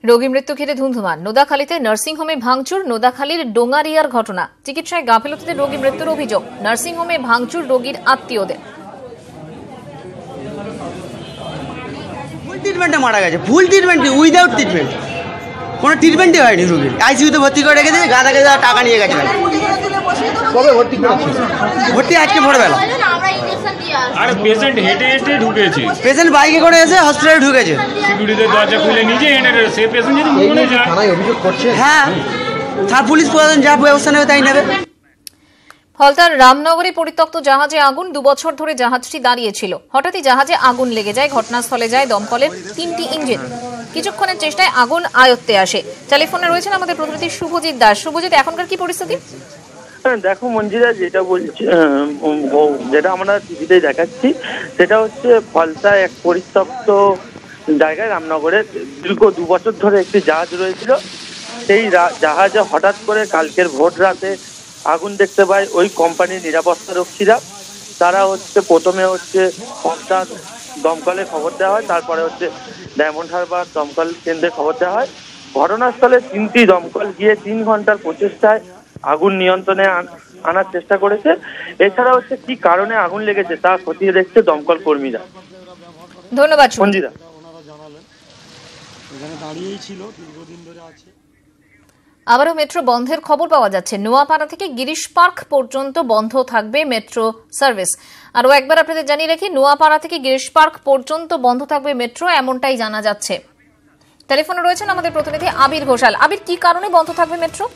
রোগী মৃত্যু ঘিরে ধুন্ধুমান। নোদাখালীতে নার্সিংহোমে ভাঙচুর, নোদাখালীর ডোঙারিয়ার ঘটনা। চিকিৎসায় গাফিলতিতে রোগী মৃত্যুর অভিযোগ। নার্সিংহোমে ভাঙচুর রোগীর আত্মীয়দের। ফুল ট্রিটমেন্টে মারা গেছে, ফুল ট্রিটমেন্ট, উইদাউট ট্রিটমেন্ট, কোনো ট্রিটমেন্টই হয়নি। রোগীর আইসিইউতে ভর্তি করে রেখে দিয়ে গাদা গাদা টাকা নিয়ে গেছে। কবে ভর্তি করেছে? ভর্তি আজকে ভোরবেলা। আর পেশেন্ট হেঁটে হেঁটে ঢুকেছে, পেশেন্ট বাইকে করে এসে হসপিটালে ঢুকেছে। সিকিউরিটির দরজা খুলে নিজে এনে সে পেশেন্ট যদি মনে যায় থানায় অভিযোগ করছে। হ্যাঁ, থানা পুলিশ প্রশাসন যা ব্যবস্থা নেবে তাই নেবে। ফলতার রামনগরে পরিত্যক্ত জাহাজে আগুন। 2 বছর ধরে জাহাজটি দাঁড়িয়েছিল। হঠাৎই জাহাজে আগুন লেগে যায়। ঘটনাস্থলে যায় দমকলের 3টি ইঞ্জিন। কিছুক্ষণের চেষ্টায় আগুন আয়ত্তে আসে। টেলিফোনে রয়েছেন আমাদের প্রতিনিধি শুভজিৎ দাস। শুভজিৎ, এখনকার কি পরিস্থিতি? দেখো মঞ্জিরা, যেটা বলছি, যেটা আমরা টিভিতে দেখাচ্ছি, সেটা হচ্ছে ফলতা এক পরিত্যক্ত জায়গায় রামনগরে দীর্ঘ 2 বছর ধরে একটি জাহাজ রয়েছিল। সেই জাহাজে হঠাৎ করে কালকের ভোর রাতে আগুন দেখতে পায় ওই কোম্পানির নিরাপত্তা রক্ষীরা। তারা প্রথমে ফলতা দমকলে খবর দেওয়া হয়, তারপরে ডায়মন্ড হারবার দমকল কেন্দ্রে খবর দেওয়া হয়। ঘটনাস্থলে 3টি দমকল গিয়ে 3 ঘন্টার প্রচেষ্টায় আগুন নিয়ন্ত্রণে আনার চেষ্টা করেছে। এছাড়া কি কারণে আগুন লেগেছে তা খতিয়ে দেখছে দমকল কর্মীরা। ধন্যবাদ মঞ্জিরা। আবারও মেট্রো বন্ধের খবর পাওয়া যাচ্ছে। নোয়াপাড়া থেকে গিরিশ পার্ক পর্যন্ত বন্ধ থাকবে মেট্রো সার্ভিস। আরও একবার আপনাদের জানিয়ে রাখি, নোয়াপাড়া থেকে গিরিশ পার্ক পর্যন্ত বন্ধ থাকবে মেট্রো, এমনটাই জানা যাচ্ছে। টেলিফোনে রয়েছেন আমাদের প্রতিনিধি আবির ঘোষাল। আবির, কি কারণে বন্ধ থাকবে মেট্রো?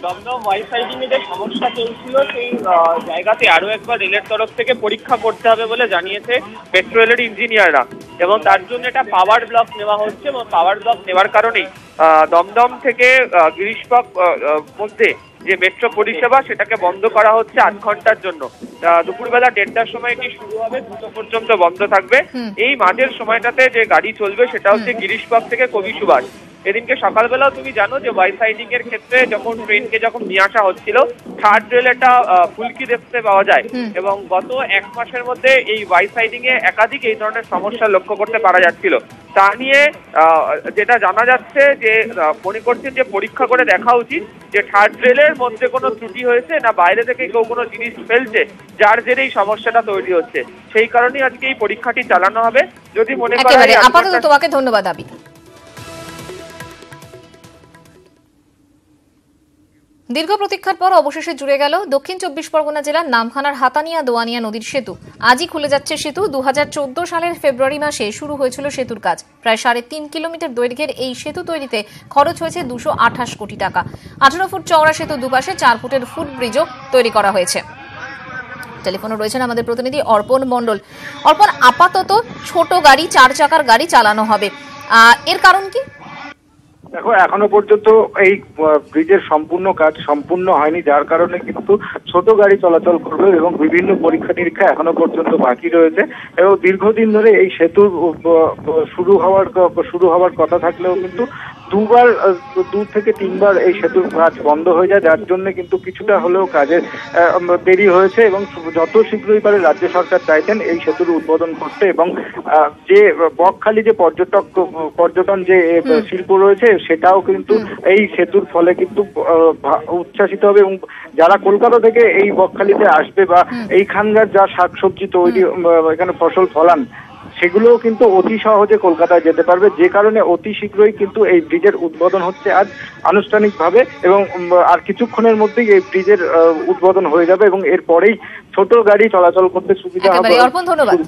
দমদম ওয়াইফাইডিং এর যে সমস্যা চলছিল, সেই জায়গাতে আরো একবার রেলের তরফ থেকে পরীক্ষা করতে হবে বলে জানিয়েছে মেট্রো রেলের ইঞ্জিনিয়াররা, এবং তার জন্য একটা পাওয়ার ব্লক নেওয়া হচ্ছে। এবং পাওয়ার ব্লক নেওয়ার কারণেই দমদম থেকে গিরিশ পার্ক মধ্যে যে মেট্রো পরিষেবা, সেটাকে বন্ধ করা হচ্ছে 8 ঘন্টার জন্য। দুপুরবেলা 1:30টার সময় এটি শুরু হবে, 2টো পর্যন্ত বন্ধ থাকবে। এই মাঝের সময়টাতে যে গাড়ি চলবে সেটা হচ্ছে গিরিশ পার্ক থেকে কবি সুভাষ। এদিনকে সকালবেলাও তুমি জানো যে ওয়াইফাইডিং এর ক্ষেত্রে যখন ট্রেনকে নিয়ে আসা হচ্ছিল, থার্ড রেল একটা ফুলকি দেখতে পাওয়া যায়। এবং গত 1 মাসের মধ্যে এই ওয়াইফাইডিং এ একাধিক এই ধরনের সমস্যা লক্ষ্য করতে পারা যাচ্ছিল। তা নিয়ে যেটা জানা যাচ্ছে যে মনে করছেন যে পরীক্ষা করে দেখা উচিত যে থার্ড রেলের মধ্যে কোনো ত্রুটি হয়েছে না বাইরে থেকে কেউ কোনো জিনিস ফেলছে, যার জেরে এই সমস্যাটা তৈরি হচ্ছে। সেই কারণেই আজকে এই পরীক্ষাটি চালানো হবে। যদি মনে করা হয়। আপাতত তোমাকে ধন্যবাদ আবির। দীর্ঘ প্রতীক্ষার পর অবশেষে জুড়ে গেল দক্ষিণ 24 পরগনা জেলার নামখানার হাতানিয়া দোয়ানিয়া নদীর সেতু। আজই খুলে যাচ্ছে সেতু। 2014 সালের ফেব্রুয়ারি মাসে শুরু হয়েছিল সেতুর কাজ। প্রায় 3.5 কিলোমিটার দৈর্ঘ্যের এই সেতু তৈরিতে খরচ হয়েছে 228 কোটি টাকা। 18 ফুট চওড়া সেতু, দুপাশে 4 ফুটের ফুটব্রিজও তৈরি করা হয়েছে। টেলিফোনে রয়েছেন আমাদের প্রতিনিধি অর্পণ মণ্ডল। অর্পণ, আপাতত ছোট গাড়ি, 4 চাকার গাড়ি চালানো হবে, এর কারণ কি? দেখো, এখনো পর্যন্ত এই ব্রিজের সম্পূর্ণ কাজ সম্পূর্ণ হয়নি, যার কারণে কিন্তু ছোট গাড়ি চলাচল করবে এবং বিভিন্ন পরীক্ষা নিরীক্ষা এখনো পর্যন্ত বাকি রয়েছে। এবং দীর্ঘদিন ধরে এই সেতু শুরু হওয়ার কথা থাকলেও কিন্তু 2 থেকে 3 বার এই সেতুর কাজ বন্ধ হয়ে যায়, যার জন্য কিন্তু কিছুটা হলেও কাজের দেরি হয়েছে। এবং যত শীঘ্রই পারে রাজ্য সরকার চাইছেন এই সেতুর উদ্বোধন করতে, এবং যে বকখালি যে পর্যটন যে শিল্প রয়েছে সেটাও কিন্তু এই সেতুর ফলে কিন্তু উচ্ছ্বাসিত হবে। এবং যারা কলকাতা থেকে এই বকখালিতে আসবে বা এইখানকার যা শাকসবজি তৈরি, এখানে ফসল ফলান, সেগুলোও কিন্তু অতি সহজে কলকাতায় যেতে পারবে। যে কারণে অতি শীঘ্রই কিন্তু এই ব্রিজের উদ্বোধন হচ্ছে আজ আনুষ্ঠানিকভাবে, এবং আর কিছুক্ষণের মধ্যেই এই ব্রিজের উদ্বোধন হয়ে যাবে এবং এরপরেই ছোট গাড়ি চলাচল করতে সুবিধা হবে। ধন্যবাদ।